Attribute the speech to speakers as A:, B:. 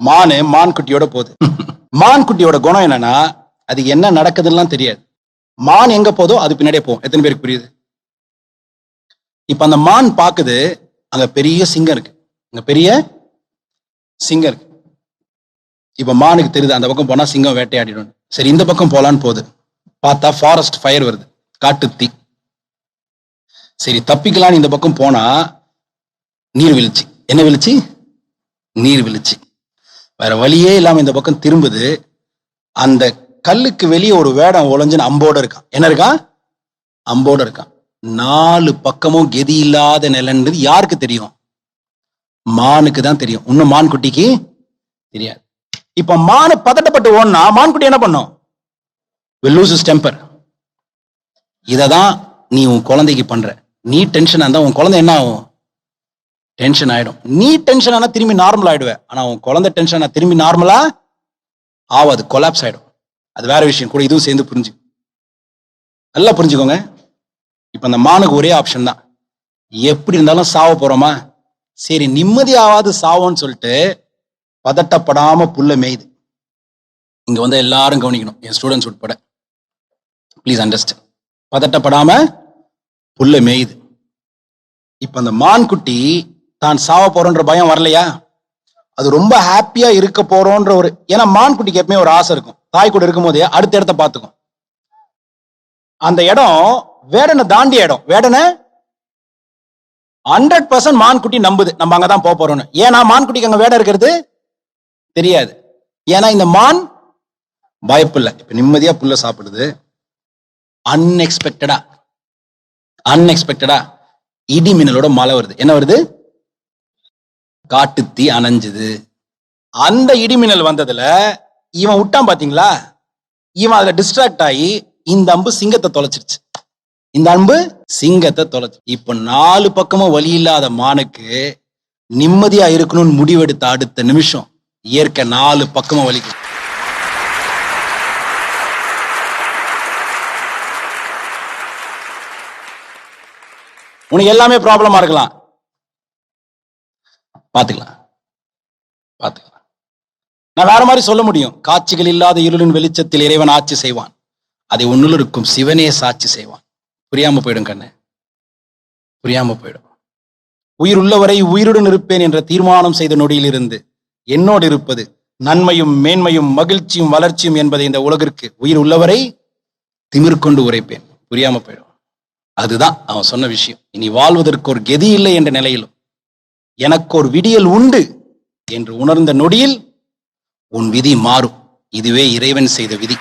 A: மான் குட்டியோட போகுது. மான் குட்டியோட குணம் என்னன்னா, அது என்ன நடக்குதுன்னு தெரியாது. மான் எங்க போதோ அது பின்னாடியே போகும். எத்தனை பேருக்கு புரியுது? இப்ப அந்த மான் பாக்குது, அங்க பெரிய சிங்கம் இருக்கு. அங்க பெரிய சிங்கம் இருக்கு. இப்ப மானுக்கு தெரியுது அந்த பக்கம் போனா சிங்கம் வேட்டையாடிடும். சரி, இந்த பக்கம் போலான்னு போகுது. பார்த்தா ஃபாரஸ்ட் ஃபயர் வருது, காட்டு தீ. சரி, தப்பிக்கலான்னு இந்த பக்கம் போனா நீர்வீழ்ச்சி. என்ன வீழ்ச்சி? நீர்வீழ்ச்சி. வேற வழியே இல்லாம இந்த பக்கம் திரும்புது. அந்த கல்லுக்கு வெளியே ஒரு வேடம் ஒளிஞ்சுன்னு அம்போட இருக்கான். என்ன இருக்கான்? அம்போட இருக்கான். 4 பக்கமும் கெதி இல்லாத நிலன்றது யாருக்கு தெரியும்? மானுக்கு தான் தெரியும். இன்னும் மான் குட்டிக்கு தெரியாது. இப்ப மானு பதட்டப்பட்டு ஓடனா மான் குட்டி என்ன பண்ணும்? will lose his temper. இததான் நீ உன் குழந்தைக்கு பண்ற. நீ டென்ஷன் ஆனா உன் குழந்தை என்ன ஆகும்? டென்ஷன் ஆயிடும். நீ டென்ஷன் ஆனா திரும்பி நார்மல் ஆயிடுவேன். ஆனா உன் குழந்தை டென்ஷன் ஆனா திரும்பி நார்மலா ஆவாது, கொலாப்ஸ் ஆயிடும். அது வேற விஷயம். கூட இதுவும் சேர்ந்து புரிஞ்சு நல்லா புரிஞ்சுக்கோங்க. இப்ப அந்த மானுக்கு ஒரே ஆப்ஷன் தான், எப்படி இருந்தாலும் சாவ போறோமா, சரி நிம்மதியாவது சாவோன்னு சொல்லிட்டு பதட்டப்படாம புல்ல மேயுது. இங்க வந்து எல்லாரும் கவனிக்கணும், என் ஸ்டூடெண்ட்ஸ் உட்பட. Please understand. பதட்டப்படாம புல்ல மேயுது. இப்ப அந்த மான் குட்டி தான் சாவ போறோன்ற பயம் வரலையா? அது ரொம்ப ஹாப்பியா இருக்க போறோன்ற ஒரு, ஏன்னா மான் குட்டிக்கு எப்பவுமே ஒரு ஆசை இருக்கும். தாய் கூட இருக்கும் போதே அடுத்த இடத்த பார்த்துக்கும். அந்த இடம் வேடனை தாண்டிய இடம். வேடனை 100% மான் குட்டி நம்புது நம்ம அங்கதான் போறோம்னு. ஏன்னா மான் குட்டிக்கு அங்க வேடம் இருக்கிறது தெரியாது. ஏன்னா இந்த மான் பயப்பில்லை. இப்ப நிம்மதியா புல்ல சாப்பிடுது. அன்எக்ஸ்பெக்டடா இடி மின்னலோட மழை வருது. என்ன வருது? காட்டு தீ அணைஞ்சுது. அந்த இடிமின்னல் வந்ததுல இவன் விட்டான் பாத்தீங்களா, இவன் அதுல டிஸ்ட்ராக்ட் ஆகி இந்த அம்பு சிங்கத்தை தொலைச்சிருச்சு. இப்ப 4 பக்கமும் வழி இல்லாத மானுக்கு நிம்மதியா இருக்கணும்னு முடிவெடுத்த அடுத்த நிமிஷம் இயற்கை 4 பக்கமும் வலிக்கும். உனக்கு எல்லாமே ப்ராப்ளமா இருக்கலாம், பாத்துக்கலாம். நான் வேற மாதிரி சொல்ல முடியும். காட்சிகள் இல்லாத இருளின் வெளிச்சத்தில் இறைவன் ஆட்சி செய்வான். அதை உன்னுள் இருக்கும் சிவனே சாட்சி செய்வான். புரியாம போயிடும் கண்ணு, புரியாம போயிடும். உயிர் உள்ளவரை உயிருடன் இருப்பேன் என்ற தீர்மானம் செய்த நொடியில் இருந்து என்னோடு இருப்பது நன்மையும் மேன்மையும் மகிழ்ச்சியும் வளர்ச்சியும் என்பதை இந்த உலகிற்கு உயிர் உள்ளவரை திமிர் கொண்டு உரைப்பேன். புரியாம போயிடும். அதுதான் அவன் சொன்ன விஷயம். இனி வாழ்வதற்கு ஒரு கெதி இல்லை என்ற நிலையிலும் எனக்கு ஒரு விடியல் உண்டு என்று உணர்ந்த நொடியில் உன் விதி மாறும். இதுவே இறைவன் செய்த விதி.